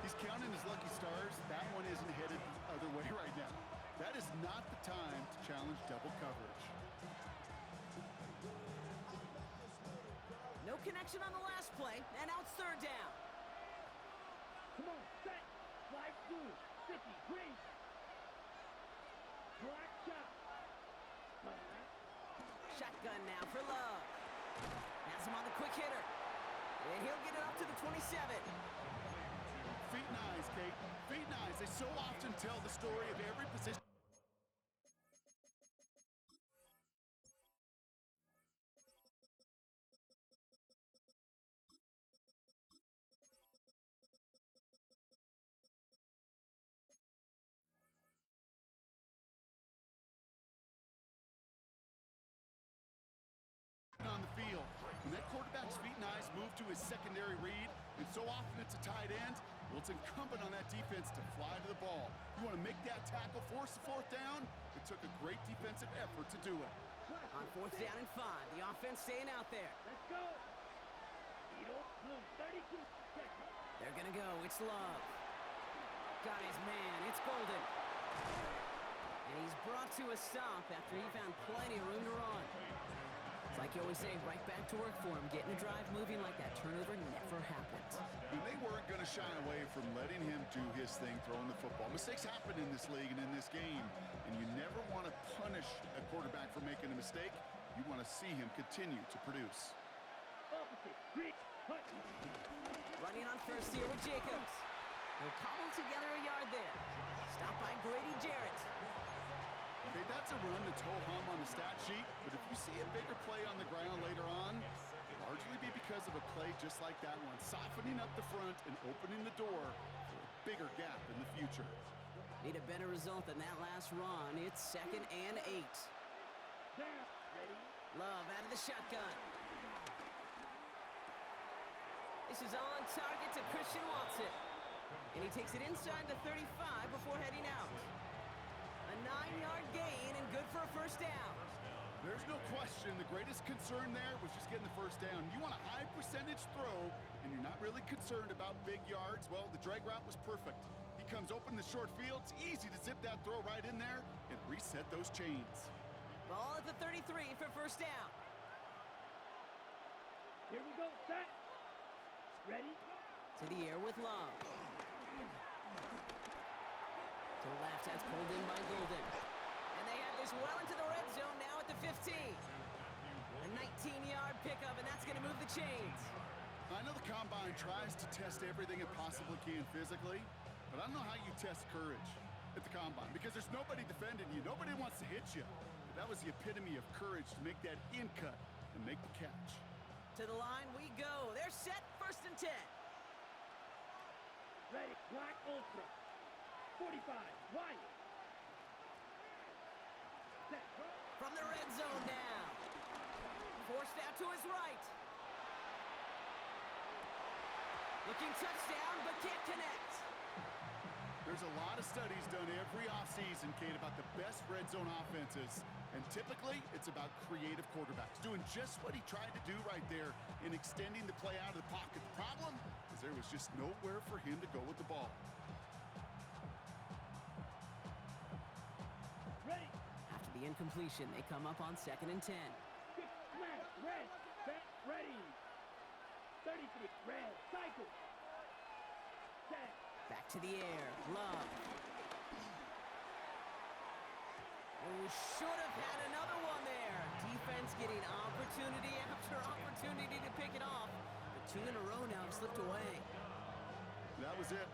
He's counting his lucky stars. That one isn't headed the other way right now. That is not the time to challenge double coverage. No connection on the last play, and now it's third down. Come on, set, slide through, 50, green. Black shot. Shotgun now for Love. Has him on the quick hitter. And he'll get it up to the 27. Feet and eyes, Kate. Feet and eyes. They so often tell the story of every position. On the field. When that quarterback's feet and eyes move to his secondary read, and so often it's a tight end, well, it's incumbent on that defense to fly to the ball. You want to make that tackle, force the fourth down? It took a great defensive effort to do it. On fourth down and 5, the offense staying out there. Let's go. Beetle, blue, 32 seconds. They're going to go. It's Love. Got his man. It's Golden. And he's brought to a stop after he found plenty of room to run. It's like you always say, right back to work for him. Getting the drive moving like that turnover never happened. And they weren't going to shy away from letting him do his thing, throwing the football. Mistakes happen in this league and in this game, and you never want to punish a quarterback for making a mistake. You want to see him continue to produce. Opposite, green, hut. Running on first here with Jacobs. They'll cobble together a yard there. Stopped by Grady Jarrett. Okay, that's a run that's ho-hum on the stat sheet, but if you see a bigger play on the ground later on, it'll largely be because of a play just like that one, softening up the front and opening the door for a bigger gap in the future. Need a better result than that last run. It's 2nd and 8. Down, ready. Love out of the shotgun. This is on target to Christian Watson. And he takes it inside the 35 before heading out. A 9-yard gain and good for a first down. There's no question the greatest concern there was just getting the first down. You want a high percentage throw, and you're not really concerned about big yards. Well, the drag route was perfect. He comes open in the short field. It's easy to zip that throw right in there and reset those chains. Ball at the 33 for first down. Here we go, set. Ready. To the air with Love. To the left, that's pulled in by Golden. And they have this well into the red zone now at the 15. A 19-yard pickup, and that's going to move the chains. I know the Combine tries to test everything it possibly can physically, but I don't know how you test courage at the Combine because there's nobody defending you. Nobody wants to hit you. But that was the epitome of courage to make that in cut and make the catch. To the line we go. They're set, 1st and 10. Ready, black ultra. 45, wide. Set, From the red zone now. Forced out to his right. Looking touchdown, but can't connect. There's a lot of studies done every offseason, Kate, about the best red zone offenses. And typically, it's about creative quarterbacks, doing just what he tried to do right there in extending the play out of the pocket. The problem is there was just nowhere for him to go with the ball. ready. After the incompletion, they come up on 2nd and 10. Quick smash, red, set, ready. 33, red, cycle. Set. Back to the air, Love. Oh, should have had another one there. Defense getting opportunity after opportunity to pick it off. But 2 in a row now have slipped away. That was it.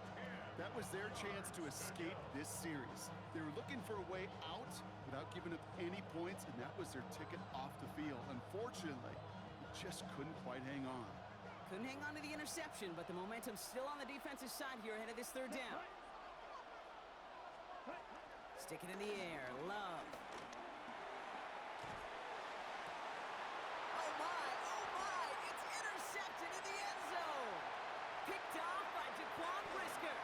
That was their chance to escape this series. They were looking for a way out without giving up any points, and that was their ticket off the field. Unfortunately, they just couldn't quite hang on. Couldn't hang on to the interception, but the momentum's still on the defensive side here ahead of this 3rd down. Stick it in the air, Love. Oh my, it's intercepted in the end zone. Picked off by Jaquan Brisker.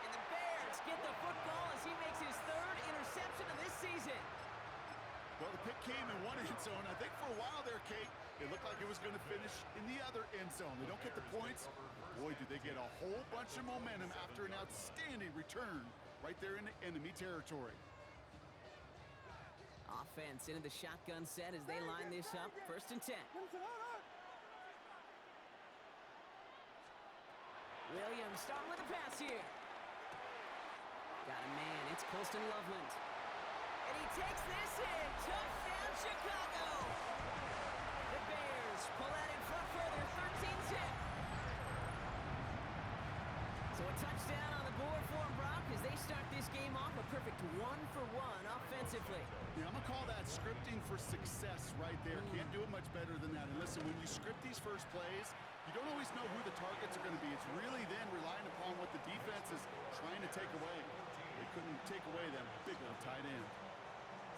And the Bears get the football as he makes his 3rd interception of this season. Well, the pick came in one end zone. I think for a while there, Kate, It looked like it was going to finish in the other end zone. They don't get the points. Boy, do they get a whole bunch of momentum after an outstanding return right there in the enemy territory. Offense into the shotgun set as they line this up. 1st and 10. Williams starting with a pass here. Got a man. It's Colston Loveland. And he takes this in. Touchdown, Chicago. The Bears pull out in front further, 13-zip. So a touchdown on the board for them, Brock, as they start this game off a perfect 1-for-1 offensively. Yeah, I'm going to call that scripting for success right there. Can't do it much better than that. And listen, when you script these first plays, you don't always know who the targets are going to be. It's really then relying upon what the defense is trying to take away. They couldn't take away that big old tight end.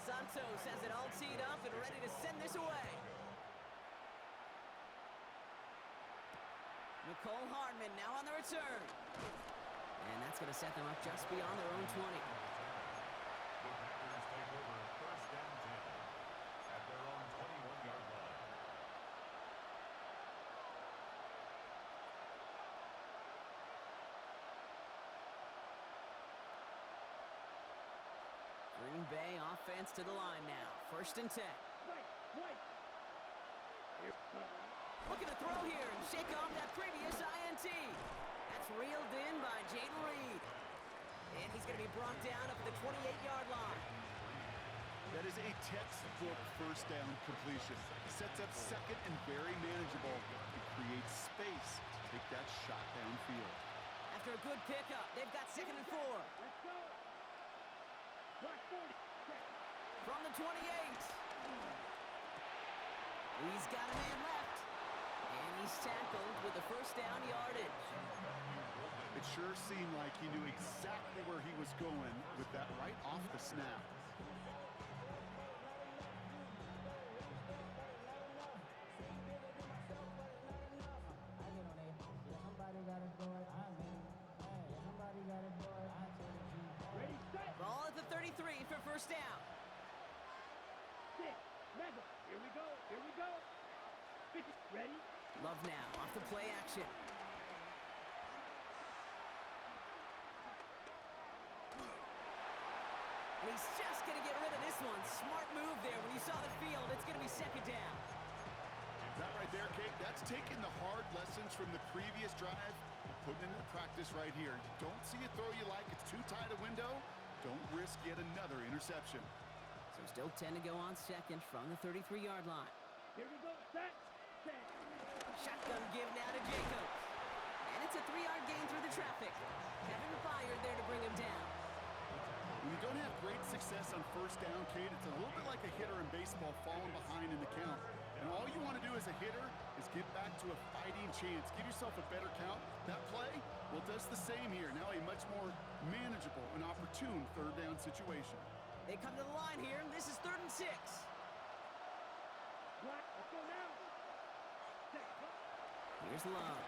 Santos has it all teed up and ready to send this away. Nicole Hardman now on the return. And that's going to set them up just beyond their own 20. Green Bay offense to the line now. 1st and 10. Looking to throw here and shake off that previous INT. That's reeled in by Jayden Reed. And he's going to be brought down up at the 28-yard line. That is a textbook first down completion. Sets up second and very manageable. It creates space to take that shot downfield. After a good pickup, they've got 2nd and 4. Let's go. Block 40. From the 28. He's got a man left. And he's tackled with the 1st down yardage. It sure seemed like he knew exactly where he was going with that right off the snap. Ball at the 33 for 1st down. 6. Mega. Here we go. Here we go. 50. Ready? Love now off the play action. And he's just going to get rid of this one. Smart move there. When you saw the field, it's going to be 2nd down. That right there, Kate, that's taking the hard lessons from the previous drive and putting it into practice right here. You don't see a throw you like, it's too tight a window, don't risk yet another interception. So still 10 to go on 2nd from the 33-yard line. Here we go. Set. Set. Shotgun give now to Jacobs. And it's a 3-yard gain through the traffic. Kevin Byard there to bring him down. When you don't have great success on 1st down, Kate, it's a little bit like a hitter in baseball falling behind in the count. And all you want to do as a hitter is get back to a fighting chance. Give yourself a better count. That play, well, does the same here. Now a much more manageable and opportune 3rd down situation. They come to the line here, and this is 3rd and 6. Block. Let's go now. Set. Here's Love.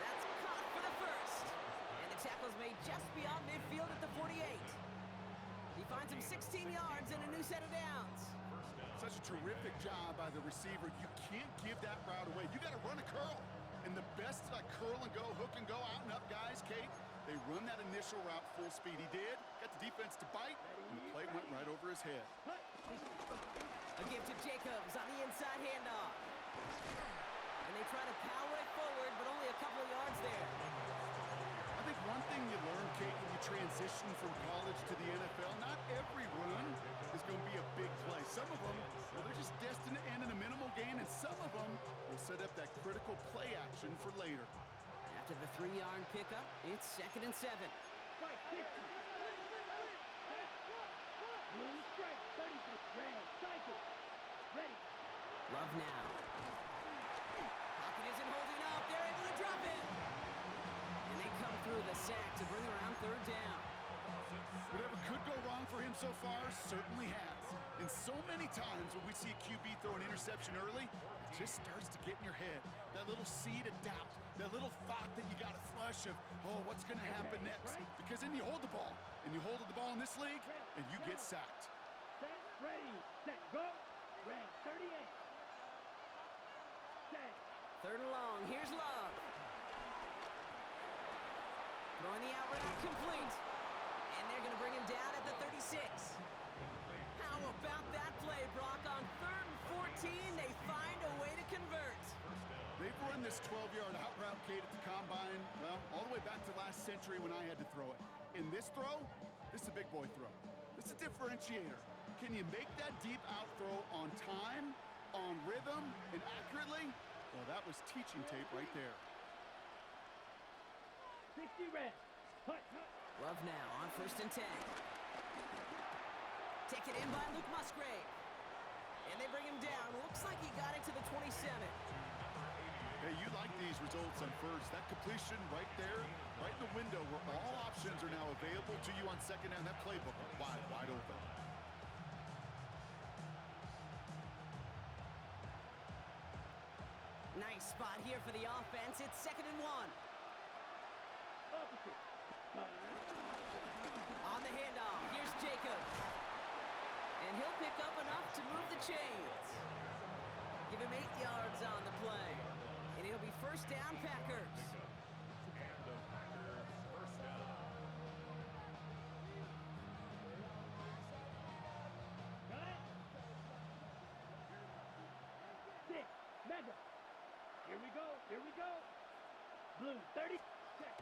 That's caught for the 1st. And the tackle's made just beyond midfield at the 48. He finds him 16 yards and a new set of downs. Such a terrific job by the receiver. You can't give that route away. You got to run a curl. And the best like curl and go, hook and go, out and up guys, Kate, they run that initial route full speed. He did. Got the defense to bite, and the play went right over his head. A give to Jacobs on the inside handoff. And they try to power it forward, but only a couple of yards there. I think one thing you learn, Kate, when you transition from college to the NFL, not every run is going to be a big play. Some of them, well, they're just destined to end in a minimal gain, and some of them will set up that critical play action for later. After the 3-yard pickup, it's 2nd and 7. Fight. 50. Blue strike. 30. Red. Cycle. Ready. Love now. Pocket isn't holding up. They're able to drop it. And they come through the sack to bring around 3rd down. Whatever could go wrong for him so far certainly has. And so many times when we see a QB throw an interception early, it just starts to get in your head. That little seed of doubt, that little thought that you got to flush of, oh, what's going to happen next? Because then you hold the ball, and you hold the ball in this league, and you get sacked. Set. Ready. Set. Go. 38. Set. Third and long. Here's Love. Throwing the out route complete. And they're going to bring him down at the 36. How about that play, Brock? On 3rd and 14, they find a way to convert. They've run this 12-yard out route, Kate, at the combine, well, all the way back to last century when I had to throw it. In this throw, this is a big boy throw. This is a differentiator. Can you make that deep out throw on time, on rhythm, and accurately? Well, that was teaching tape right there. 60 red. Hut. Love now on 1st and 10. Taken in by Luke Musgrave. And they bring him down. Looks like he got it to the 27. Hey, you like these results on first. That completion right there, right in the window where all options are now available to you on second down. That playbook wide open. Nice spot here for the offense. It's 2nd and 1. Opposite. On the handoff, here's Jacobs. And he'll pick up enough to move the chains. Give him 8 yards on the play. And it'll be 1st down, Packers. Got it. 6. Mega. Here we go. Here we go. Blue 30. Check.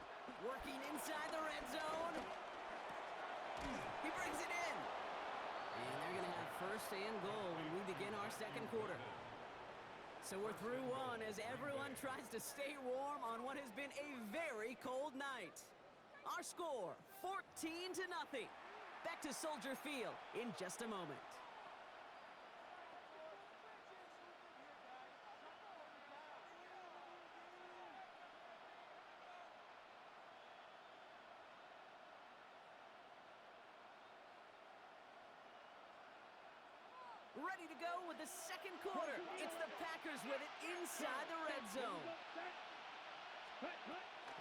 Working inside the red zone. He brings it in. And they're going to have 1st and goal when we begin our 2nd quarter. So we're through one as everyone tries to stay warm on what has been a very cold night. Our score, 14-0. Back to Soldier Field in just a moment. Ready to go with the 2nd quarter. It's the Packers with it inside the red zone.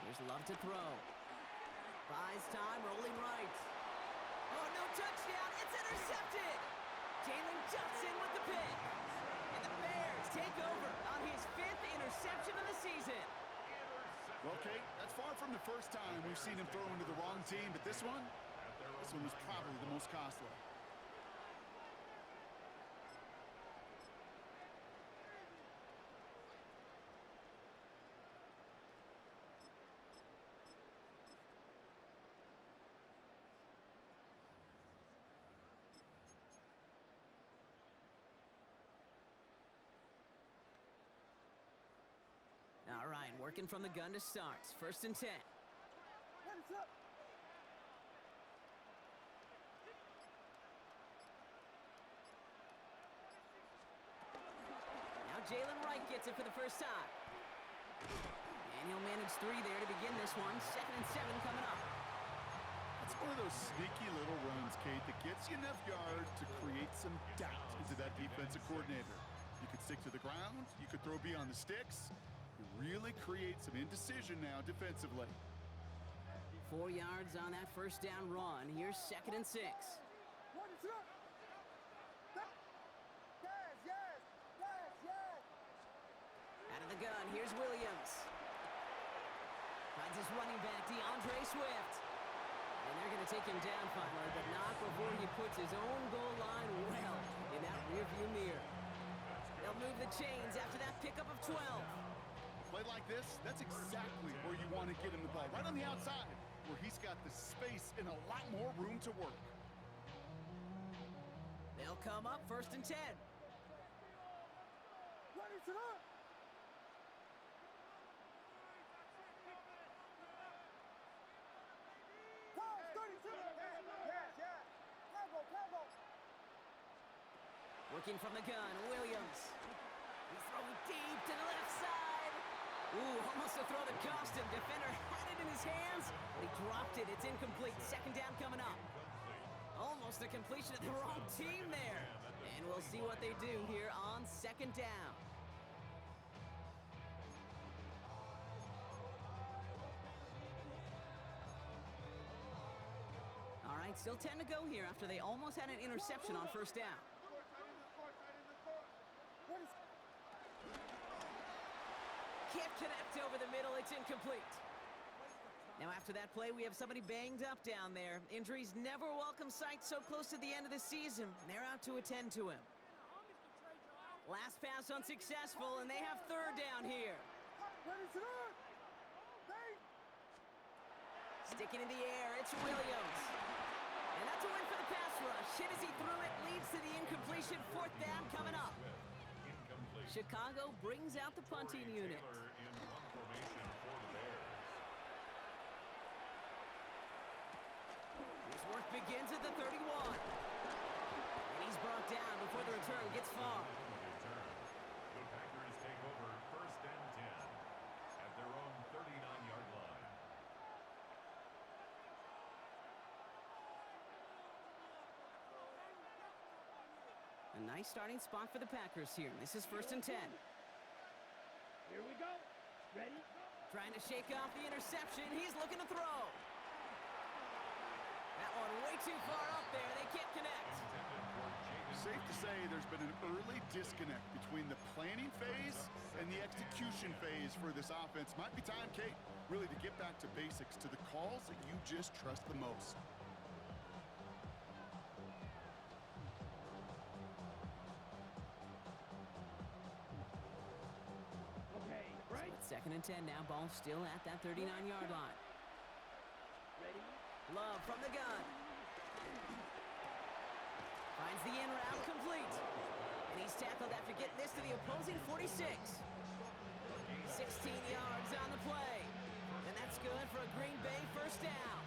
Here's Love to throw. Buys time, rolling right. Oh, no touchdown. It's intercepted. Jalen Johnson with the pick. And the Bears take over on his 5th interception of the season. Well, Kate, that's far from the first time we've seen him throw into the wrong team, but this one was probably the most costly. All right, working from the gun to start. 1st and 10. Now Jalen Wright gets it for the first time. And he'll manage 3 there to begin this one. 2nd and 7 coming up. It's one of those sneaky little runs, Kate, that gets you enough yards to create some doubt into that defensive coordinator. You could stick to the ground. You could throw beyond the sticks. You really create some indecision now defensively. 4 yards on that 1st down run. Here's 2nd and 6. Out of the gun, here's Williams. Finds his running back, DeAndre Swift. And they're going to take him down finally, but not before he puts his own goal line well in that rearview mirror. They'll move the chains after that pickup of 12. Play like this, that's exactly where you want to get him the ball. Right on the outside, where he's got the space and a lot more room to work. They'll come up 1st and 10. Working from the gun, Williams. He's throwing deep to the left side. Ooh, almost a throw that cost him. Defender had it in his hands, but he dropped it. It's incomplete. 2nd down coming up. Almost a completion of the wrong team there. And we'll see what they do here on 2nd down. All right, still 10 to go here after they almost had an interception on 1st down. can't connect over the middle. It's incomplete. Now after that play, we have somebody banged up down there. Injuries never a welcome sight so close to the end of the season. They're out to attend to him. Last pass unsuccessful, and they have third down here. Sticking in the air, it's Williams. And that's a win for the pass rush. Hit as he threw it, leads to the incompletion. Fourth down coming up. Chicago brings out the punting unit. His work begins at the 31. And he's brought down before the return gets far. The Packers take over first and 10 at their own 39-yard line. A nice starting spot for the Packers here. This is first and 10. Here we go. Ready? Trying to shake off the interception. He's looking to throw. That one way too far up there. They can't connect. Safe to say there's been an early disconnect between the planning phase and the execution phase for this offense. Might be time, Kate, really to get back to basics, to the calls that you just trust the most. Okay, right? Second and 10 now. Ball still at that 39-yard line. Ready? Love from the gun. Finds the in route complete. And he's tackled after getting this to the opposing 46. 16 yards on the play. And that's good for a Green Bay first down.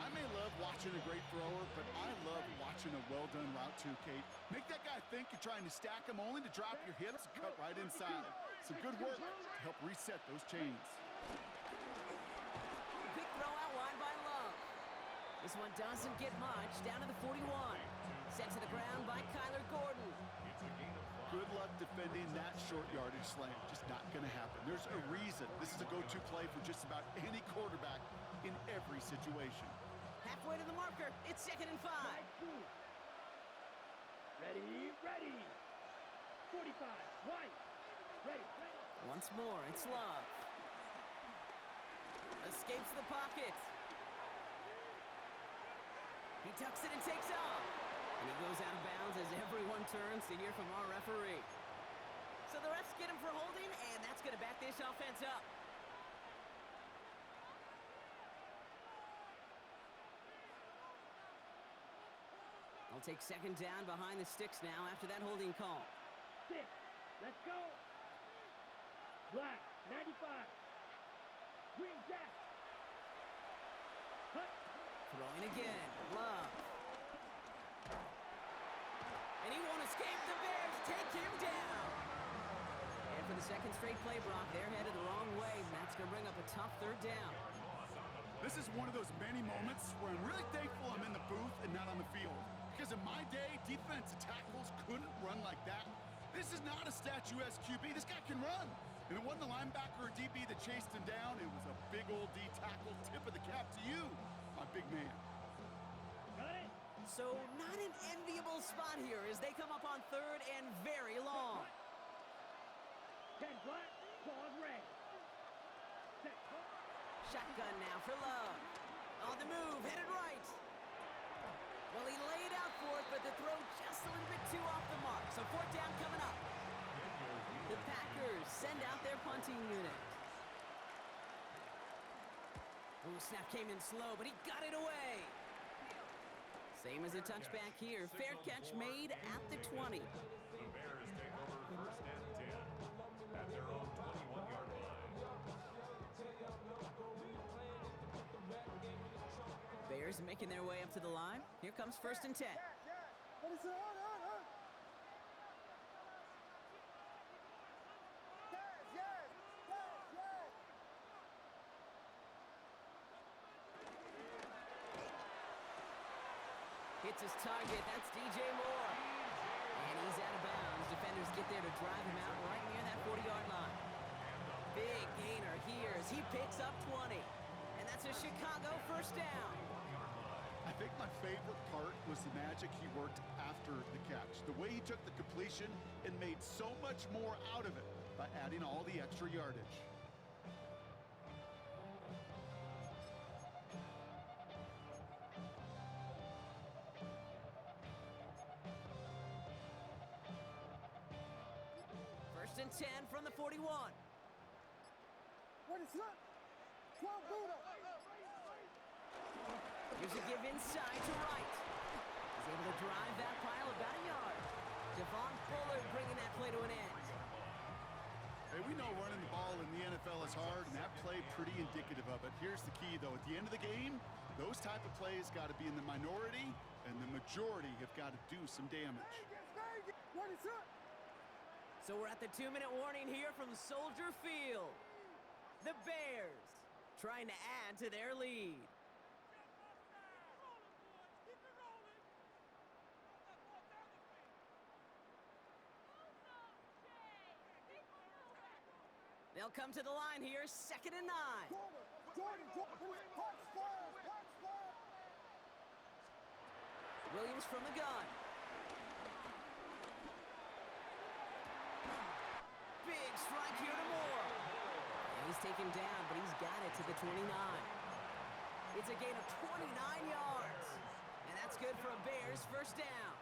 I may love watching a great thrower, but I love watching a well-done route too, Kate. Make that guy think you're trying to stack him only to drop your hips and cut right inside. Some good work to help reset those chains. Big throw out wide by Love. This one doesn't get much. Down to the 41. Sent to the ground by Kyler Gordon. Good luck defending that short yardage slam. Just not going to happen. There's a reason this is a go-to play for just about any quarterback in every situation. Halfway to the marker. It's second and 5. Ready, ready. 45, right. Ready, ready. Once more, it's Love. Escapes the pocket. He tucks it and takes off. And he goes out of bounds as everyone turns to hear from our referee. So the refs get him for holding, and that's going to back this offense up. They'll take second down behind the sticks now after that holding call. 6, let's go. Black, 95. Green Jack. Cut. Throwing again. Love. And he won't escape. The Bears take him down. And for the second straight play, Brock, they're headed the wrong way. And that's going to bring up a tough third down. This is one of those many moments where I'm really thankful I'm in the booth and not on the field. Because in my day, defensive tackles couldn't run like that. This is not a statuesque QB. This guy can run. And it wasn't a linebacker or DB that chased him down. It was a big old D tackle. Tip of the cap to you, my big man. Got it. So not an enviable spot here as they come up on third and very long. 10 black, pause red. Set. Shotgun now for Love. On the move, headed right. Well, he laid out for it, but the throw just a little bit too off the mark. So fourth down coming up. The Packers send out their punting unit. Ooh, snap came in slow, but he got it away. Same as a touchback here. Fair catch made at the 20. The Bears take over first and 10 at their own 21-yard line. Bears making their way up to the line. Here comes first and 10. Hits his target. That's DJ Moore. And he's out of bounds. Defenders get there to drive him out right near that 40-yard line. Big gainer here as he picks up 20. And that's a Chicago first down. I think my favorite part was the magic he worked after the catch. The way he took the completion and made so much more out of it. by adding all the extra yardage. First and 10 from the 41. What is up? 12 Buddha. Here's a give inside to Wright. He's able to drive that pile about a yard. Devon Bullard bringing that play to an end. Hey, we know running the ball in the NFL is hard, and that play pretty indicative of it. Here's the key, though. At the end of the game, those type of plays got to be in the minority, and the majority have got to do some damage. What is up? So we're at the 2-minute warning here from Soldier Field. The Bears trying to add to their lead. They'll come to the line here, 2nd and 9. Jordan, punch flash. Williams from the gun. Big strike here to Moore. And he's taken down, but he's got it to the 29. It's a gain of 29 yards. And that's good for a Bears first down.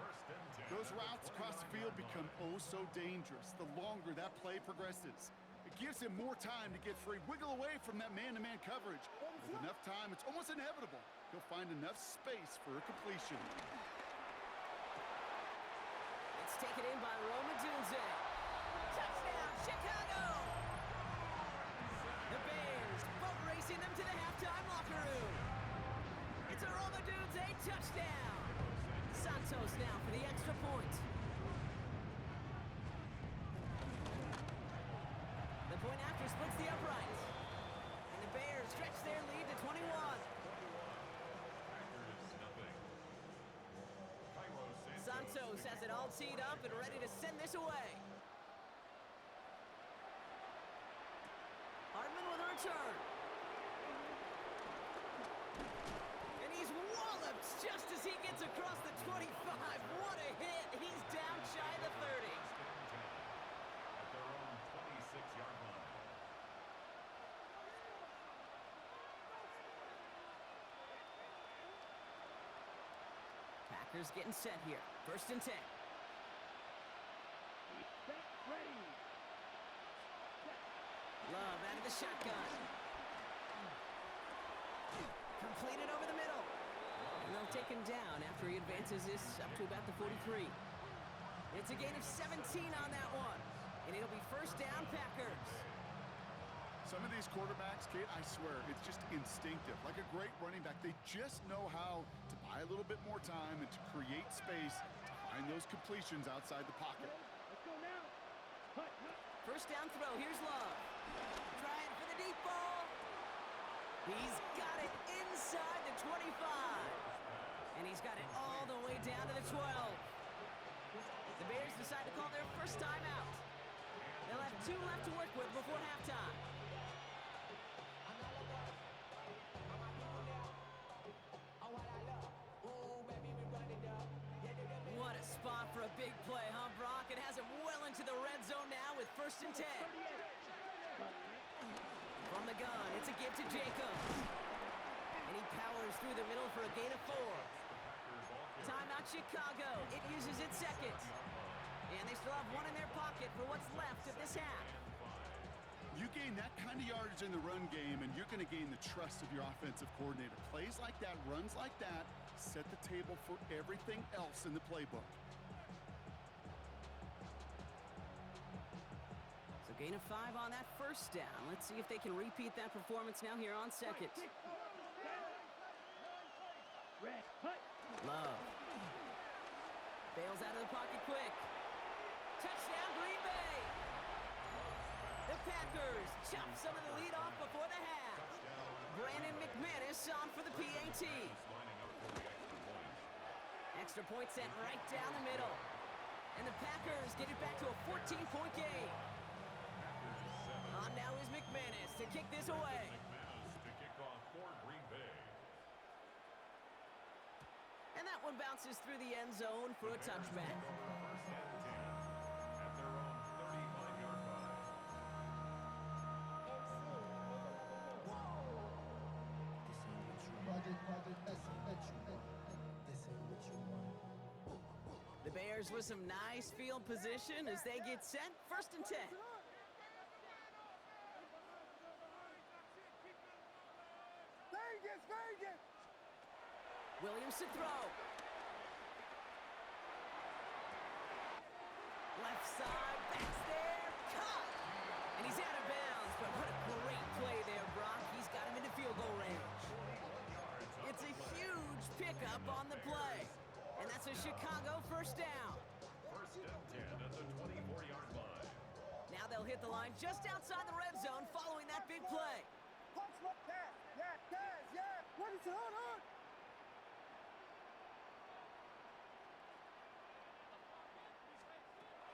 First and 10. Those routes across the field become oh so dangerous the longer that play progresses. It gives him more time to get free, wiggle away from that man-to-man coverage. With enough time, it's almost inevitable. He'll find enough space for a completion. It's taken in by Roma Dunze. Touchdown, Chicago! The Bears boat racing them to the halftime locker room. It's a Roma Dunze touchdown. Santos now for the extra point. The point after splits the uprights. And the Bears stretch their lead to 21. Santos has it all teed up and ready to send this away. Hardman with a return. And he's walloped just as he gets across the 25. What a hit. He's down shy of the 30. At their own 26-yard line. Packers getting set here. First and 10. Set, ready. Love out of the shotgun. Completed over the middle. And they'll take him down after he advances this up to about the 43. It's a gain of 17 on that one. And it'll be first down, Packers. Some of these quarterbacks, Kate, I swear, it's just instinctive. Like a great running back, they just know how to buy a little bit more time and to create space to find those completions outside the pocket. Let's go now. Hut. First down throw, here's Love. Trying for the deep ball. He's got it inside the 25. And he's got it all the way down to the 12. The Bears decide to call their first timeout. They'll have 2 left to work with before halftime. What a spot for a big play, huh, Brock? It has him well into the red zone now with first and 10. From the gun, it's a give to Jacobs. And he powers through the middle for a gain of 4. Timeout Chicago. It uses its second. And they still have 1 in their pocket for what's left of this half. You gain that kind of yardage in the run game, and you're going to gain the trust of your offensive coordinator. Plays like that, runs like that, set the table for everything else in the playbook. So gain of 5 on that first down. Let's see if they can repeat that performance now here on second. Red. Hut. Love. Bails out of the pocket quick. Touchdown, Green Bay! The Packers chop some of the lead off before the half. Brandon McManus on for the PAT. Extra point sent right down the middle. And the Packers get it back to a 14-point game. On now is McManus to kick this away. McManus to kick off for Green Bay. And that one bounces through the end zone for a touchback. First and 10 at their own 35-yard line. The Bears with some nice field position as they get set. 1st and 10. Vegas, Vegas! Williams to throw. Left side, backs there, caught! And he's out of bounds, but what a great play there, Brock. He's got him into field goal range. It's a huge pickup on the play. And that's a Chicago 1st down. 1st and 10 at the 24-yard line. Now they'll hit the line just outside the red zone following that big play. Punch left, yeah! What is it, on?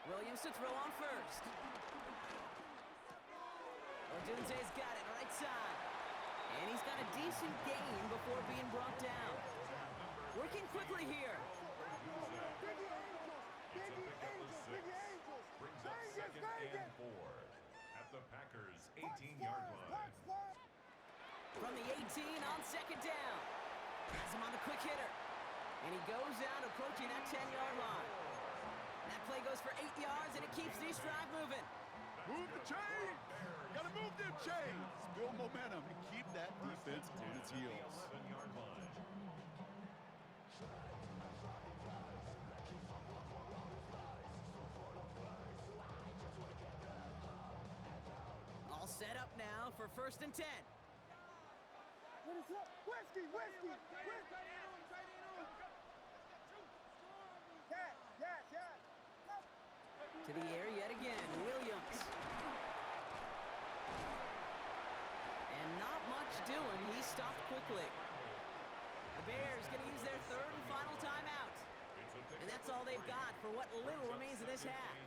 Williams to throw on 1st. Odunze's got it right side. And he's got a decent gain before being brought down. Working quickly here. Biggie Angels! Biggie Angels! Biggie Angels! Brings up Vegas, 2nd and Vegas! 4 at the Packers' Punch 18-yard flyers, line. punch flyers! From the 18 on 2nd down. Has him on the quick hitter. And he goes out approaching that 10-yard line. That play goes for 8 yards, and it keeps this drive moving. Move the chains! Gotta move them chains! Build momentum and keep that defense on its heels. 11-yard line. All set up now for 1st and 10. What is up? Whiskey! Yeah! To the air yet again, Williams. And not much doing. He stopped quickly. The Bears going to use their 3rd and final timeout. And that's all they've got for what little remains of this half.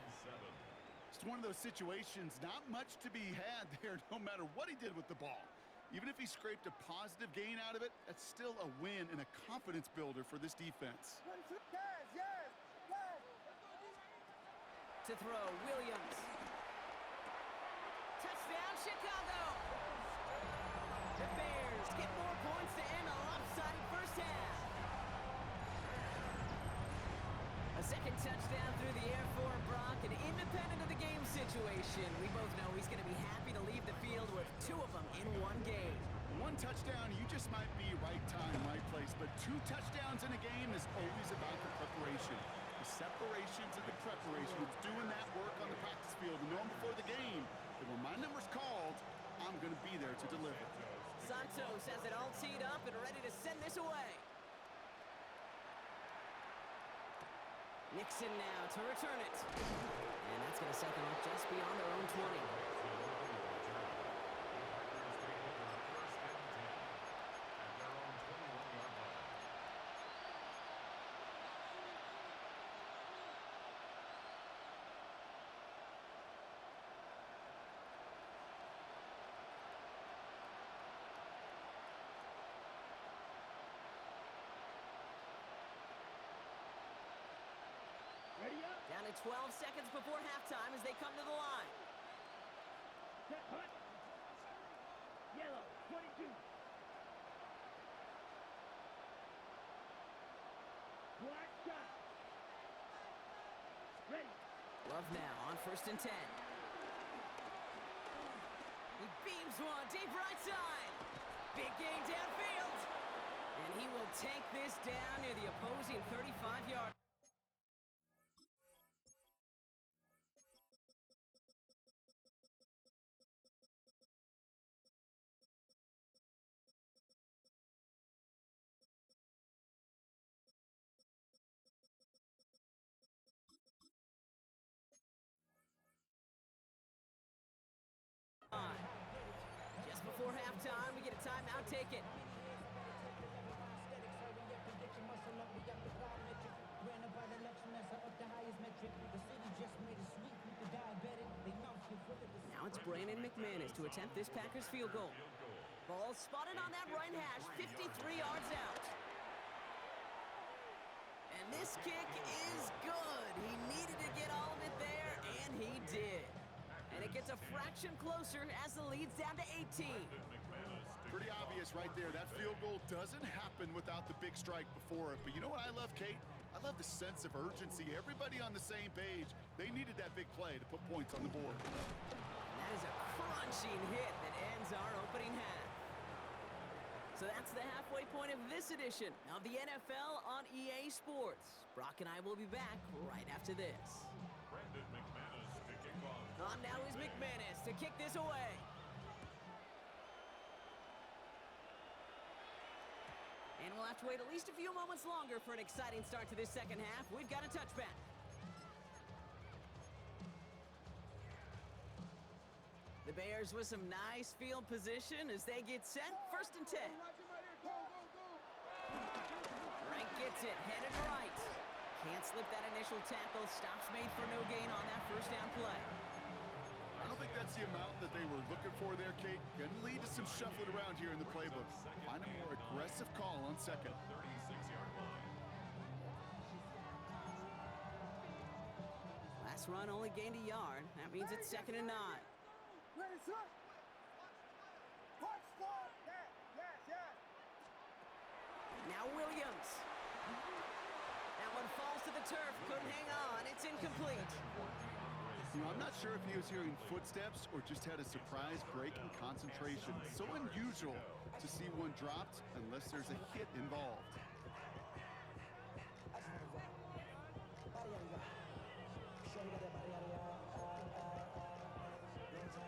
It's one of those situations, not much to be had there, no matter what he did with the ball. Even if he scraped a positive gain out of it, that's still a win and a confidence builder for this defense. Yes! To throw, Williams. Touchdown, Chicago! The Bears get more points to end a lopsided 1st half. A 2nd touchdown through the air for Brock, and independent of the game situation, we both know he's going to be happy to leave the field with 2 of them in one game. One touchdown, you just might be right time, right place, but 2 touchdowns in a game is always about the preparation. The separation to the preparation. It's doing that work on the practice field and knowing before the game that when my number's called, I'm going to be there to deliver. Santos has it all teed up and ready to send this away. Nixon now to return it. And that's going to set them up just beyond their own 20. Ready up. Down to 12 seconds before halftime as they come to the line. Set punt. Yellow, 22. Black shot. Ready. Love now on 1st and 10. He beams one deep right side. Big gain downfield. And he will take this down near the opposing 35-yard. Just before halftime, we get a timeout taken. Now it's Brandon McManus to attempt this Packers field goal. Ball spotted on that right hash, 53 yards out. And this kick is good. He needed to get all of it there, and he did. And it gets a fraction closer as the lead's down to 18. For pretty obvious right there. That field goal doesn't happen without the big strike before it. But you know what I love, Kate? I love the sense of urgency. Everybody on the same page. They needed that big play to put points on the board. That is a crunching hit that ends our opening half. So that's the halfway point of this edition of the NFL on EA Sports. Brock and I will be back right after this. Brandon McManus to kick off. On now is McManus to kick this away. And we'll have to wait at least a few moments longer for an exciting start to this second half. We've got a touchback. The Bears with some nice field position as they get set. 1st and 10. Frank gets it, headed right. Can't slip that initial tackle. Stops made for no gain on that first down play. I don't think that's the amount that they were looking for there, Kate. Going to lead to some shuffling around here in the playbook. Find a more aggressive call on second. 36-yard line. Last run only gained a yard. That means it's 2nd and 9. Ready, sir. Hot start. Yes. Now Williams. That one falls to the turf. Couldn't hang on. It's incomplete. You know, I'm not sure if he was hearing footsteps or just had a surprise break in concentration. It's so unusual to see one dropped unless there's a hit involved.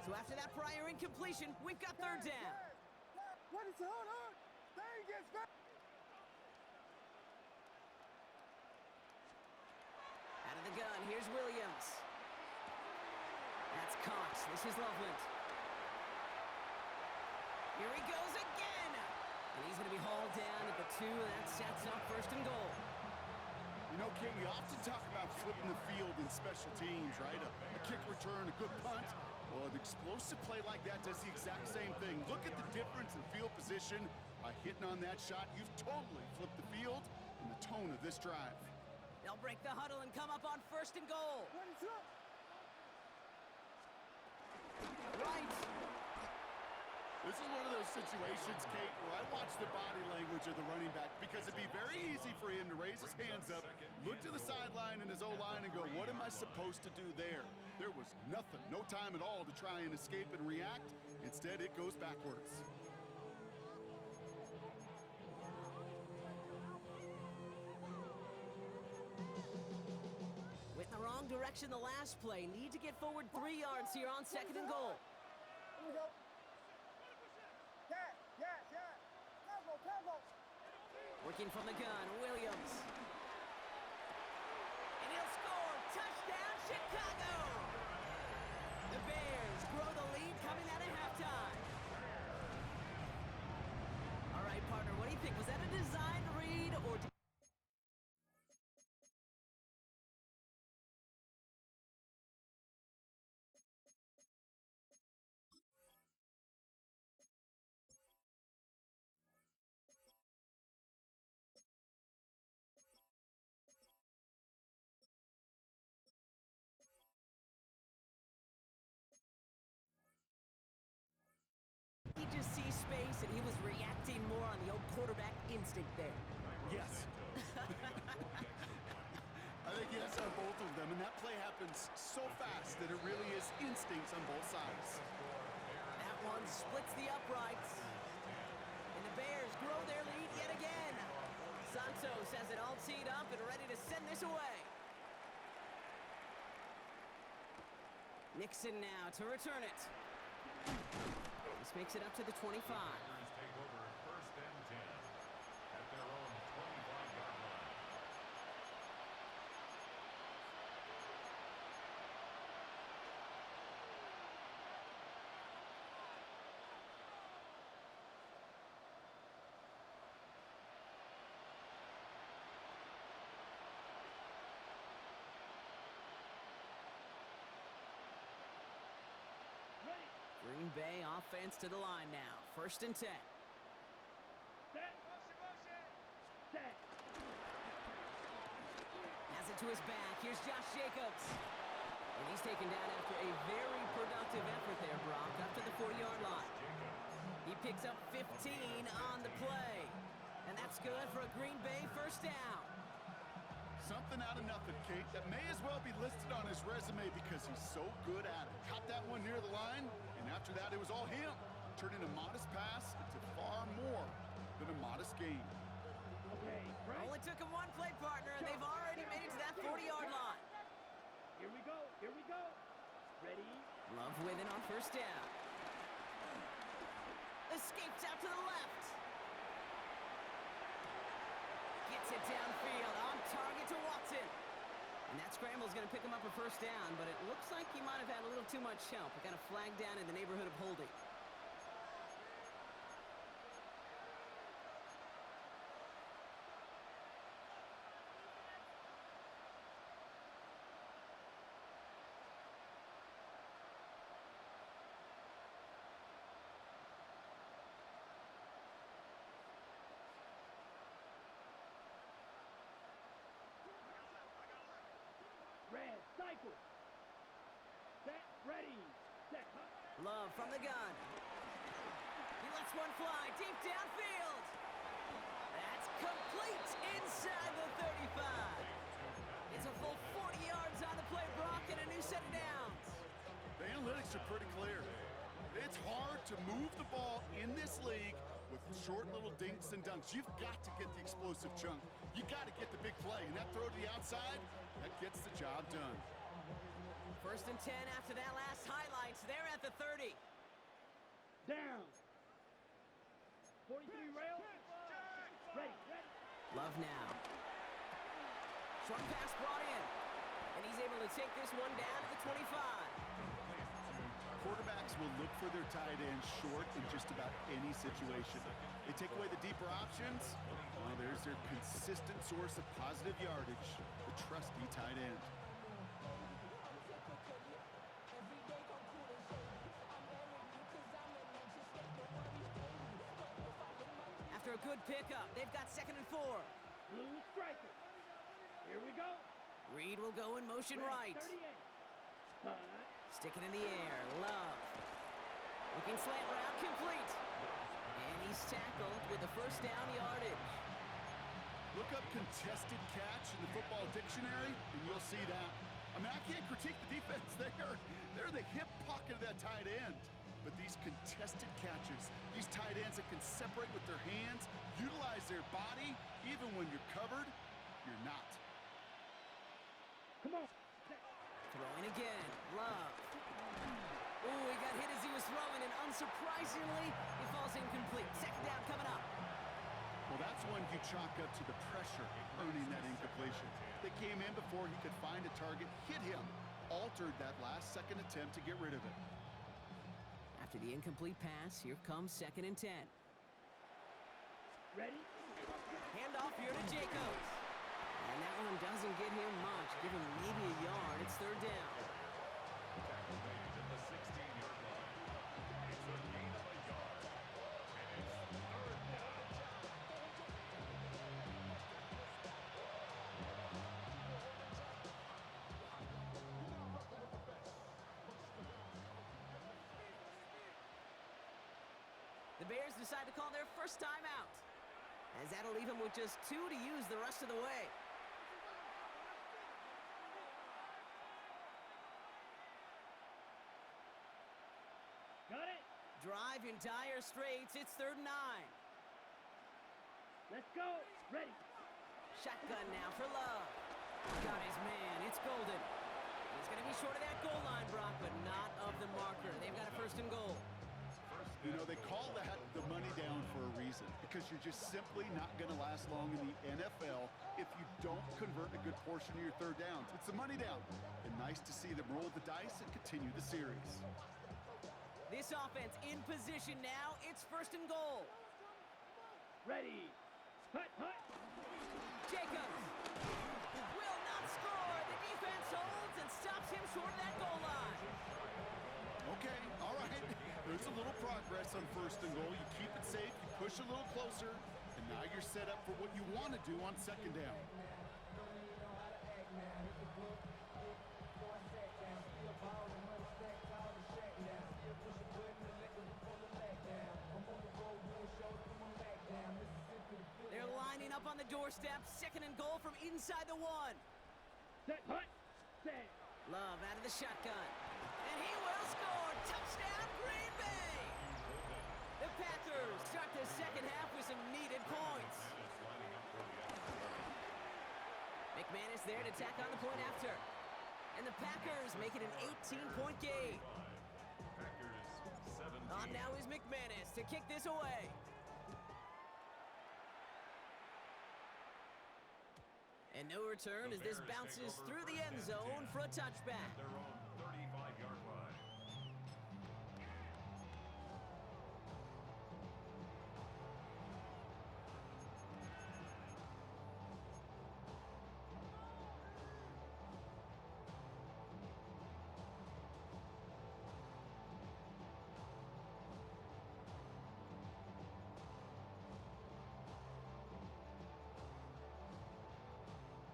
So after that prior incompletion, we've got 3rd down. What is it? Hold on. Thing gets back. Out of the gun, here's Williams. That's caught. This is Loveland. Here he goes again. And he's going to be hauled down at the 2, and that sets up 1st and goal. You know, Kate, we often talk about flipping the field in special teams, right? A kick return, a good punt. Well, an explosive play like that does the exact same thing. Look at the difference in field position. By hitting on that shot, you've totally flipped the field and the tone of this drive. They'll break the huddle and come up on 1st and goal. Ready, sir. Right. This is one of those situations, Kate, where I watch the body language of the running back because it'd be very easy for him to raise his hands up, look to the sideline in his O-line and go, what am I supposed to do there? There was nothing, no time at all to try and escape and react. Instead, it goes backwards. Went in the wrong direction the last play. Need to get forward 3 yards here on 2nd and goal. Here we go. Yes. Tempo. Working from the gun, Williams. And he'll score. Touchdown, Chicago! The Bears grow the lead coming out of halftime. All right, partner, what do you think? Was that a design read or... He just sees space and he was reacting more on the old quarterback instinct there. Yes. I think yes on both of them, and that play happens so fast that it really is instincts on both sides. That one splits the uprights. And the Bears grow their lead yet again. Santos has it all teed up and ready to send this away. Nixon now to return it. This makes it up to the 25. Packers take over 1st and 10 at their own 25-yard line. Green Bay offense to the line now. 1st and 10. Set. Has it to his back. Here's Josh Jacobs. And he's taken down after a very productive effort there, Brock, up to the 40-yard line. Jacobs He picks up 15 on the play. And that's good for a Green Bay first down. Something out of nothing, Kate. That may as well be listed on his resume because he's so good at it. Caught that one near the line, and after that, it was all him. Turning a modest pass into far more than a modest gain. Okay, Frank. Only took him one play, partner, and they've already made it to that 40-yard line. Here we go. Here we go. Ready? Love with it on first down. Escapes out to the left. Gets it downfield, on target to Watson. And that scramble's going to pick him up a first down, but it looks like he might have had a little too much help. It got a flag down in the neighborhood of holding. Red, cycle. Set, ready. Set, hut. Love from the gun. He lets one fly deep downfield. That's complete inside the 35. It's a full 40 yards on the play, Brock, and a new set of downs. The analytics are pretty clear. It's hard to move the ball in this league with short little dinks and dunks. You've got to get the explosive chunk. You got to get the big play, and that throw to the outside, that gets the job done. First and 10 after that last highlights. They're at the 30. Down. 43 rail. Ready, ready. Love now. Short pass brought in. And he's able to take this one down to the 25. Quarterbacks will look for their tight end short in just about any situation. They take away the deeper options. Well, there's their consistent source of positive yardage, the trusty tight end. After a good pickup, they've got 2nd and 4. Blue striker. Here we go. Reed will go in motion Ready, right. 38. Hut. Sticking in the air. Love. Looking slant route complete. And he's tackled with the first down yardage. Look up contested catch in the football dictionary, and you'll see that. I mean, I can't critique the defense there. They're the hip pocket of that tight end. But these contested catches, these tight ends that can separate with their hands, utilize their body, even when you're covered, you're not. Come on. Throwing again. Love. Ooh, he got hit as he was throwing, and unsurprisingly, he falls incomplete. 2nd down coming up. Well, that's when you chalk up to the pressure earning that incompletion. They came in before he could find a target, hit him, altered that last second attempt to get rid of it. After the incomplete pass, here comes 2nd and 10. Ready? Handoff here to Jacobs. And that one doesn't get him much. Give him maybe a yard. It's 3rd down. Tackle made at the 16-yard line. It's a gain of a yard. And it's 3rd down. The Bears decide to call their first timeout, as that'll leave him with just 2 to use the rest of the way. Got it. Drive in dire straits. It's 3rd and 9. Let's go. Ready. Shotgun now for Love. Got his man. It's Golden. He's going to be short of that goal line, Brock, but not of the marker. They've got a 1st and goal. You know, they call that the money down for a reason, because you're just simply not going to last long in the NFL if you don't convert a good portion of your 3rd downs. It's the money down. And nice to see them roll the dice and continue the series. This offense in position now. It's 1st and goal. Ready. Hut, hut. Jacobs will not score. The defense holds and stops him short of that goal line. Okay, all right. There's a little progress on 1st and goal. You keep it safe, you push a little closer, and now you're set up for what you want to do on 2nd down. the doorstep. Second and goal from inside the one. Set, hut, set. Love out of the shotgun. And he will score. Touchdown, Green Bay! The Packers start the second half with some needed points. McManus there to tack on the point after. And the Packers make it an 18-point game. Packers 17. On now is McManus to kick this away. And no return as this bounces through the end zone for a touchback. Their own 35-yard line.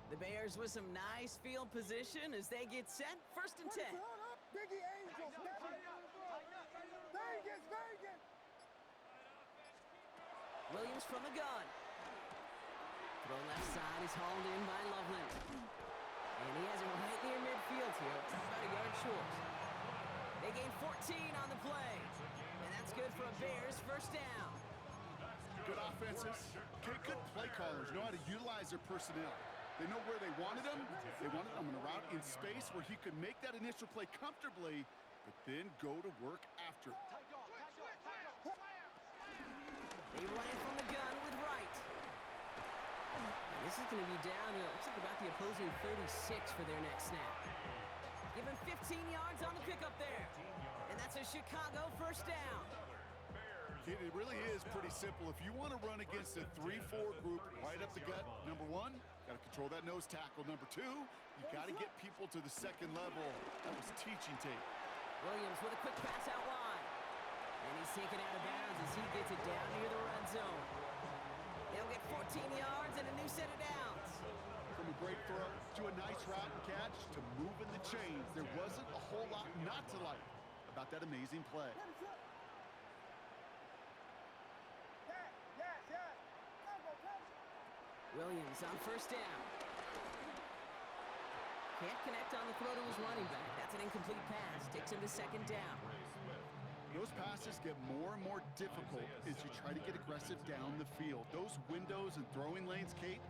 The Bears with some nice field position as they get set. First and 10. Biggie Angel, Vegas, Vegas. Williams from the gun. Throw left side is hauled in by Loveland. And he has it right near midfield here, about a yard short. They gain 14 on the play. And that's good for a Bears first down. Good offenses. Okay, good play callers. Know how to utilize their personnel. They know where they wanted him. They wanted him in a route in space where he could make that initial play comfortably, but then go to work after. They run it from the gun with Wright. And this is going to be down to, looks like about the opposing 36 for their next snap. Give him 15 yards on the pickup there. And that's a Chicago first down. It really is pretty simple. If you want to run against a 3-4 group right up the gut, number one, got to control that nose tackle. Number two, you got to get people to the second level. That was teaching tape. Williams with a quick pass out wide. And he's taken out of bounds as he gets it down near the red zone. They'll get 14 yards and a new set of downs. From a great throw to a nice route and catch to moving the chains, there wasn't a whole lot not to like about that amazing play. Williams on first down. Can't connect on the throw to his running back. That's an incomplete pass. Takes him to second down. Those passes get more and more difficult as you try to get aggressive down the field. Those windows and throwing lanes, Kate,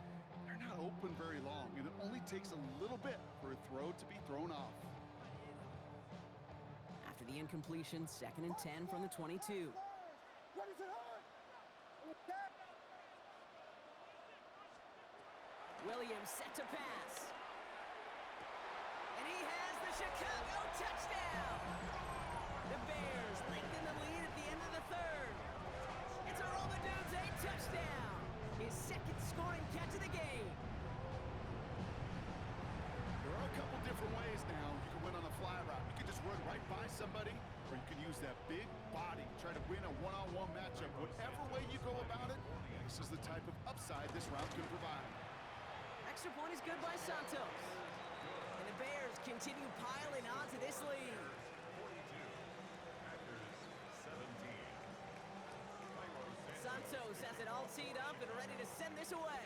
they're not open very long, and it only takes a little bit for a throw to be thrown off. After the incompletion, second and 10 from the 22. Williams set to pass. And he has the Chicago touchdown. The Bears lengthen the lead at the end of the third. It's a Romadunze touchdown. His second scoring catch of the game. There are a couple different ways now. You can win on a fly route. You can just run right by somebody, or you can use that big body, try to win a one-on-one matchup. Whatever way you go about it, this is the type of upside this route can provide. Extra point is good by Santos. And the Bears continue piling on to this lead. 42, Packers 17. Santos has it all teed up and ready to send this away.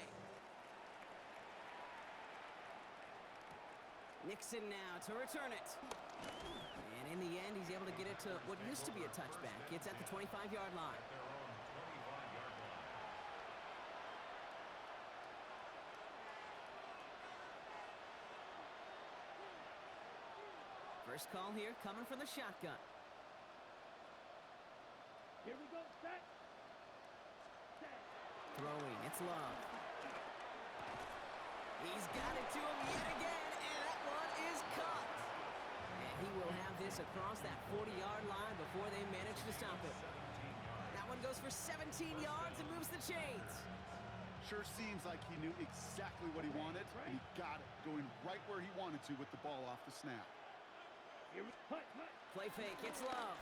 Nixon now to return it. And in the end, he's able to get it to what used to be a touchback. It's at the 25-yard line. First call here coming from the shotgun. Here we go, set. Set. Throwing, it's Love. He's got it to him yet again, and that one is caught. And he will have this across that 40-yard line before they manage to stop it. That one goes for 17 yards and moves the chains. Sure seems like he knew exactly what he wanted, and he got it, going right where he wanted to with the ball off the snap. Here we hut, hut. Play fake, it's Love.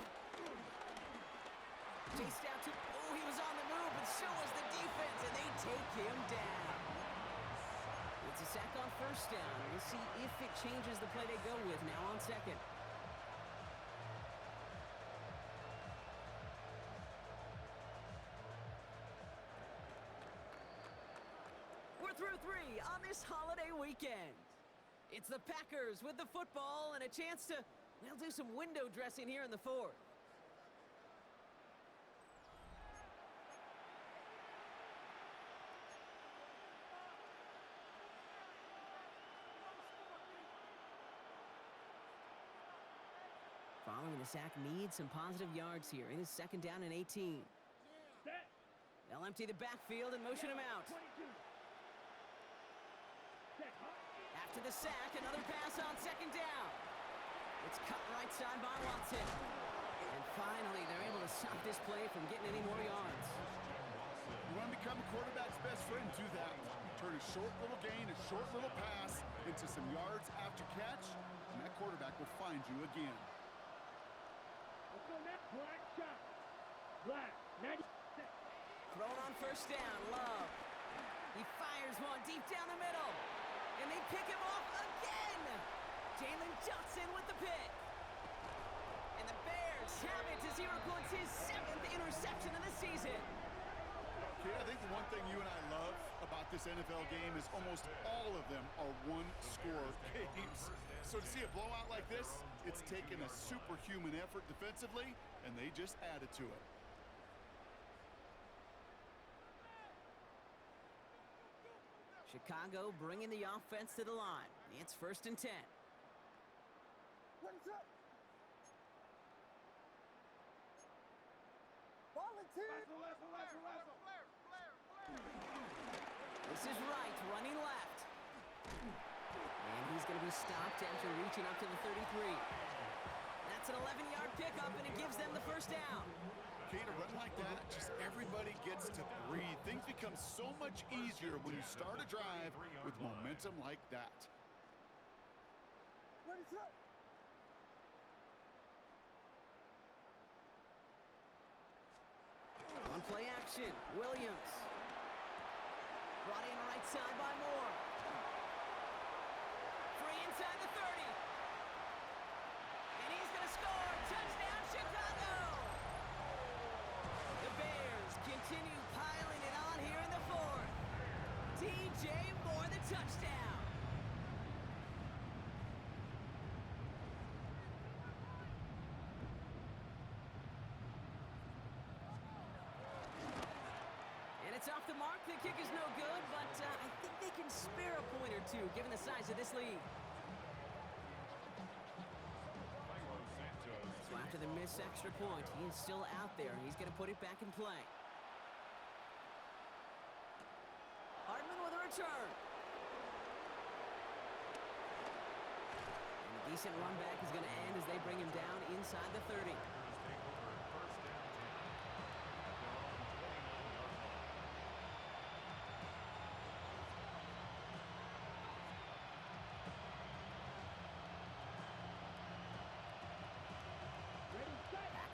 Chased out to, oh, he was on the move, but so was the defense, and they take him down. It's a sack on first down. We'll see if it changes the play they go with now on second. through 3 on this holiday weekend. It's the Packers with the football and a chance to, well, do some window dressing here in the fourth. Following the sack needs some positive yards here. It is 2nd down and 18. Set. They'll empty the backfield and motion him out. 22. Set. After the sack, another pass on 2nd down. It's cut right side by Watson. And finally, they're able to stop this play from getting any more yards. You want to become a quarterback's best friend, do that. Turn a short little gain, a short little pass into some yards after catch, and that quarterback will find you again. Let's go next. Black shot. Black. 96. Thrown on 1st down, Love. He fires one deep down the middle. And they pick him off again. Jalen Johnson with the pick. And the Bears have it as he records his 7th interception of the season. Okay, I think the one thing you and I love about this NFL game is almost all of them are one-score games. So to see a blowout like this, it's taken a superhuman effort defensively, and they just added to it. Chicago bringing the offense to the line. It's 1st and 10. What is up? Volunteer. This is Wright running left. And he's going to be stopped after reaching up to the 33. That's an 11-yard pickup, and it gives them the 1st down. Okay, to run like that, just everybody gets to breathe. Things become so much easier when you start a drive with momentum like that. What is up? On play action, Williams. Brought in right side by Moore. Free inside the 30. And he's going to score. Touchdown, Chicago! The Bears continue piling it on here in the 4th. DJ Moore, the touchdown. And it's off the mark. The kick is no good, but I think they can spare a point or two given the size of this lead. So after the missed extra point, he is still out there. He's going to put it back in play. Hardman with a return. And a decent run back is going to end as they bring him down inside the 30.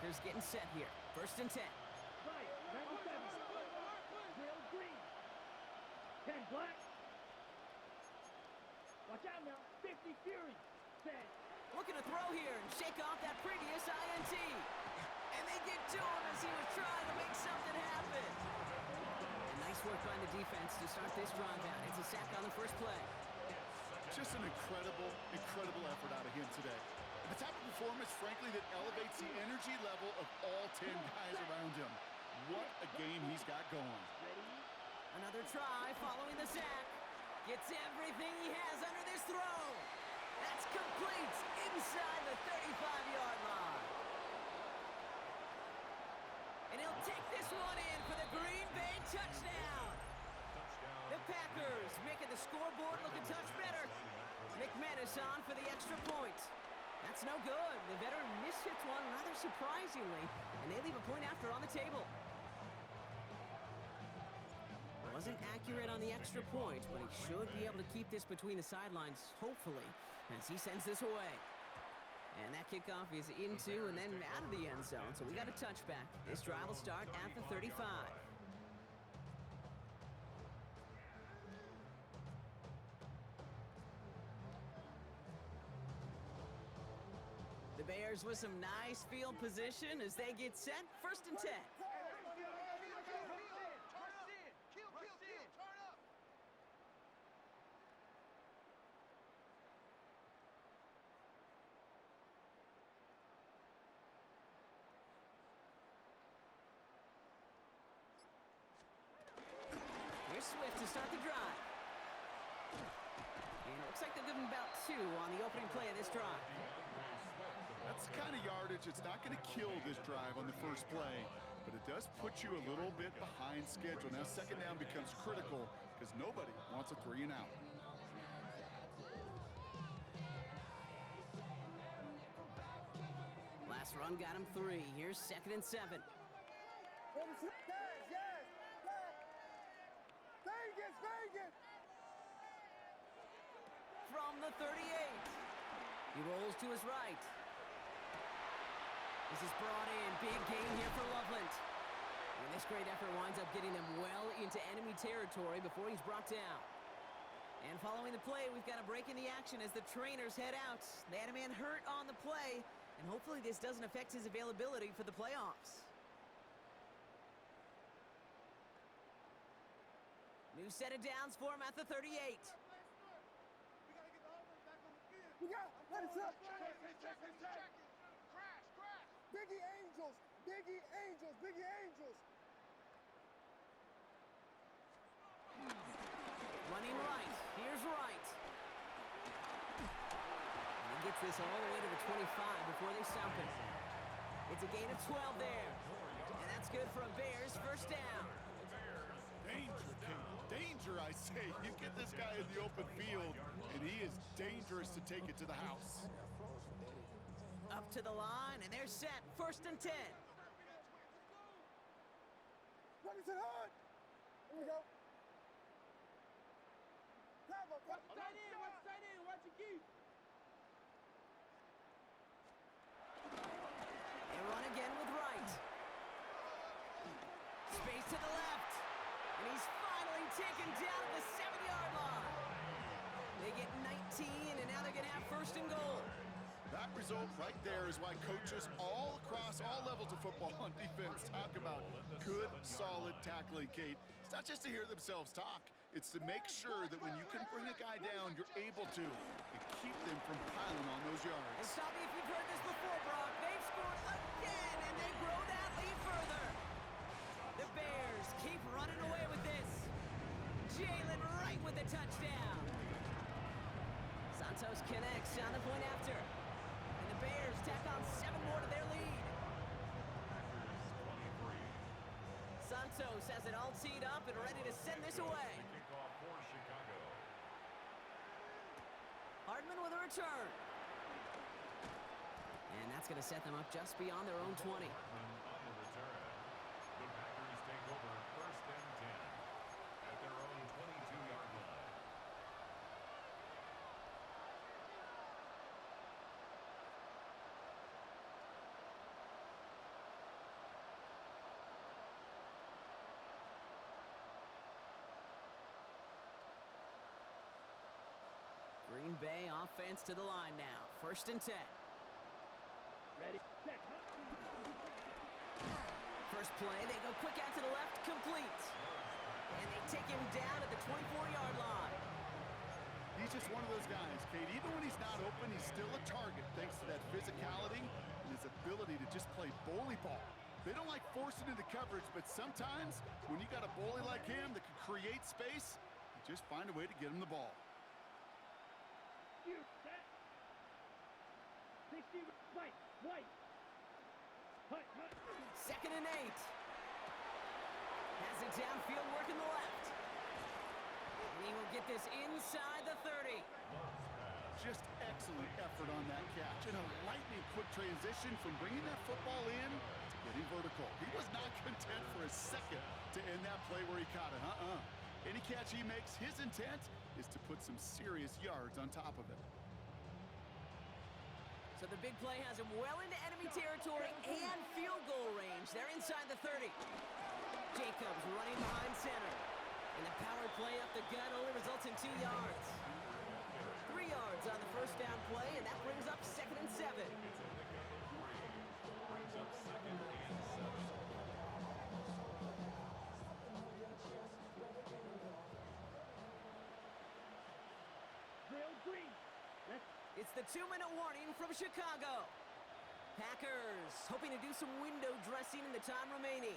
Packers getting set here. 1st and 10. Right. 97. Drill green. 10 black. Watch out now. 50 Fury. Set. Looking to throw here and shake off that previous INT. And they get to him as he was trying to make something happen. And nice work by the defense to start this drive out. It's a sack on the first play. Just an incredible, incredible effort out of him today. The type of performance, frankly, that elevates the energy level of all 10 guys around him. What a game he's got going. Another try following the sack. Gets everything he has under this throw. That's complete inside the 35-yard line. And he'll take this one in for the Green Bay touchdown. The Packers making the scoreboard look a touch better. McManus on for the extra point. That's no good. The veteran mishits one rather surprisingly, and they leave a point after on the table. Wasn't accurate on the extra point, but he should be able to keep this between the sidelines, hopefully, as he sends this away. And that kickoff is into and then out of the end zone, so we got a touchback. This drive will start at the 35. The Bears with some nice field position as they get set. 1st and 10. Swift to start the drive. And it looks like they'll give him about 2 on the opening play of this drive. That's the kind of yardage. It's not going to kill this drive on the first play, but it does put you a little bit behind schedule. Now second down becomes critical because nobody wants a 3 and out. Last run got him 3. Here's 2nd and 7. What is it? Yes. Vegas, Vegas. From the 38. He rolls to his right. This is brought in. Big gain here for Loveland. And this great effort winds up getting them well into enemy territory before he's brought down. And following the play, we've got a break in the action as the trainers head out. They had a man hurt on the play, and hopefully this doesn't affect his availability for the playoffs. New set of downs for him at the 38. We got, let us up. Crash. Biggie Angels. Running right. Here's Wright. And he gets this all the way to the 25 before they stop him. It's a gain of 12 there. And that's good for a Bears first down. Danger, King. Danger, I say. You get this guy in the open field, and he is dangerous to take it to the house. Up to the line, and they're set. 1st and 10. What is it, Hunt? Here we go. Bravo, Watch tight end. Watch your key. They run again with Wright. Space to the left. And he's finally taken down at the 7-yard line. They get 19, and now they're going to have 1st and goal. That result right there is why coaches all across all levels of football on defense talk about good, solid tackling, Kate. It's not just to hear themselves talk. It's to make sure that when you can bring a guy down, you're able to and keep them from piling on those And yards. stop me if you've heard this before, Brock. They've scored again, and they grow that lead further. The Bears keep running away with this. Jalen Wright with the touchdown. Santos connects on the point after. And the Bears tack on 7 more to their lead. Santos has it all teed up and ready to send this away. Kickoff for Chicago. Hardman with a return. And that's going to set them up just beyond their own 20. On the return. The Packers take over 1st and 10 at their own 22-yard line. Green Bay offense to the line now. 1st and 10. Ready, set. First play, they go quick out to the left, complete. And they take him down at the 24-yard line. He's just one of those guys, Kate. Even when he's not open, he's still a target thanks to that physicality and his ability to just play bully ball. They don't like forcing into coverage, but sometimes when you got a bully like him that can create space, you just find a way to get him the ball. You set. 60, White. Hut. 2nd and 8. Has it downfield, working the left. And he will get this inside the 30. Just excellent effort on that catch. And a lightning quick transition from bringing that football in to getting vertical. He was not content for a second to end that play where he caught it. Any catch he makes, his intent is to put some serious yards on top of it. So the big play has him well into enemy territory and field goal range. They're inside the 30. Jacobs running behind center. And the power play up the gut only results in 2 yards. 3 yards on the first down play, and that brings up 2nd and 7. Brings up 2nd and 7. Drill green. Let's It's the 2-minute warning from Chicago. Packers hoping to do some window dressing in the time remaining.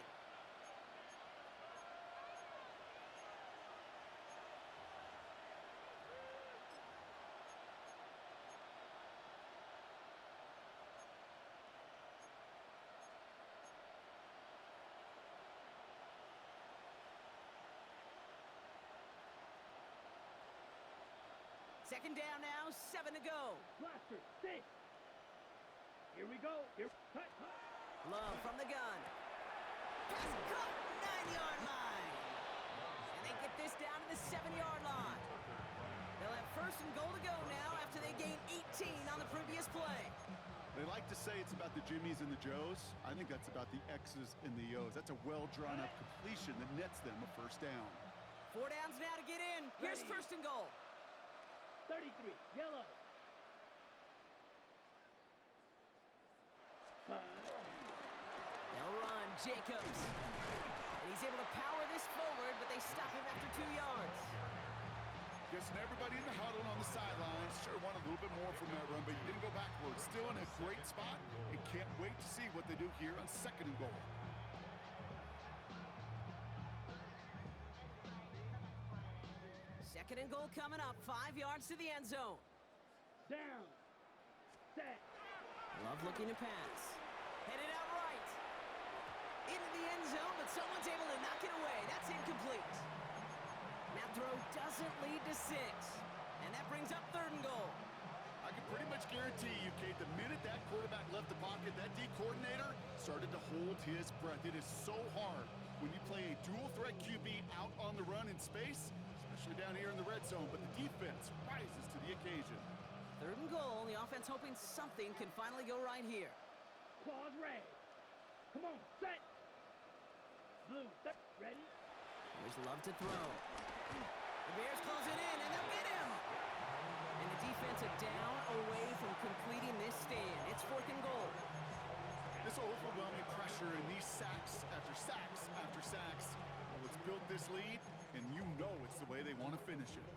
Second down now, 7 to go. Blaster, stay. Here we go. Here, cut. Love from the gun. Pass caught, 9-yard line. And they get this down to the 7-yard line. They'll have first and goal to go now after they gain 18 on the previous play. They like to say it's about the Jimmies and the Joes. I think that's about the X's and the O's. That's a well-drawn-up completion that nets them a first down. 4 downs now to get in. Here's Ready. first and goal. 33, yellow. They'll run, Jacobs. And he's able to power this forward, but they stop him after 2 yards. Guessing everybody in the huddle and on the sidelines sure wanted a little bit more from that run, but he didn't go backwards. Still in a great spot and can't wait to see what they do here on second and goal. Second and goal coming up, 5 yards to the end zone. Down. Set. Love looking to pass. Headed out right. Into the end zone, but someone's able to knock it away. That's incomplete. That throw doesn't lead to 6. And that brings up third and goal. I can pretty much guarantee you, Kate, the minute that quarterback left the pocket, that D coordinator started to hold his breath. It is so hard when you play a dual threat QB out on the run in space, especially down here in the red zone, but the defense rises to the occasion. Third and goal, the offense hoping something can finally go right here. Claws red. Come on, set. Blue, set. Ready? There's Love to throw. The Bears close it in, and they'll get him. And the defense a down away from completing this stand. It's fourth and goal. This overwhelming pressure and these sacks after sacks after sacks, well, it's built this lead, and you know it's the way they want to finish it.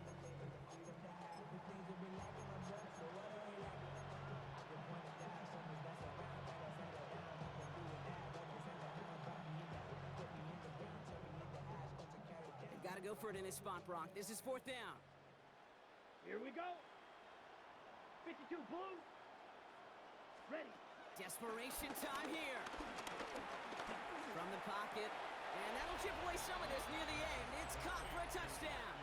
They've got to go for it in this spot, Brock. This is fourth down. Here we go. 52, blue. Ready. Desperation time here. From the pocket. And that'll chip away some of this near the end. It's caught for a touchdown.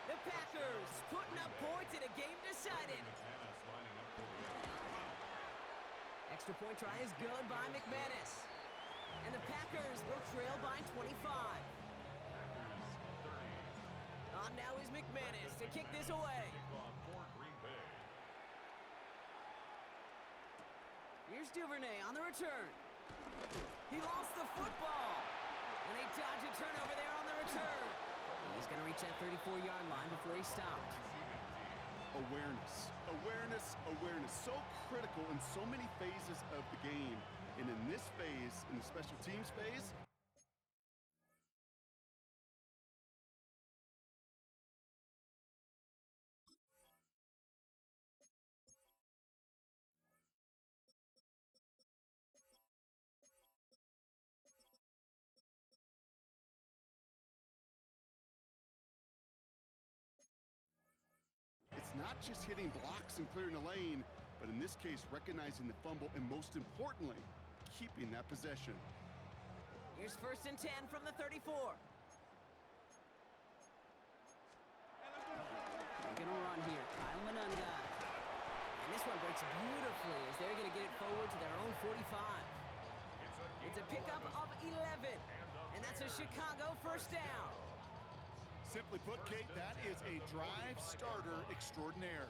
The Packers putting up points in a game decided. Extra point try is good by McManus. And the Packers will trail by 25. On now is McManus to kick this away. Here's Duvernay on the return. He lost the football. And they dodge a turnover there on the return. He's going to reach that 34-yard line before he stopped. Awareness, awareness, awareness. So critical in so many phases of the game. And in this phase, in the special teams phase, it's not just hitting blocks and clearing a lane, but in this case, recognizing the fumble and most importantly, keeping that possession. Here's first and 10 from the 34. They're going to run here. Kyle Manunga. And this one breaks beautifully as they're going to get it forward to their own 45. It's a pickup of 11. And that's a Chicago first down. Simply put, Kate, that is a drive starter extraordinaire.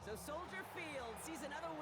So Soldier Field sees another win.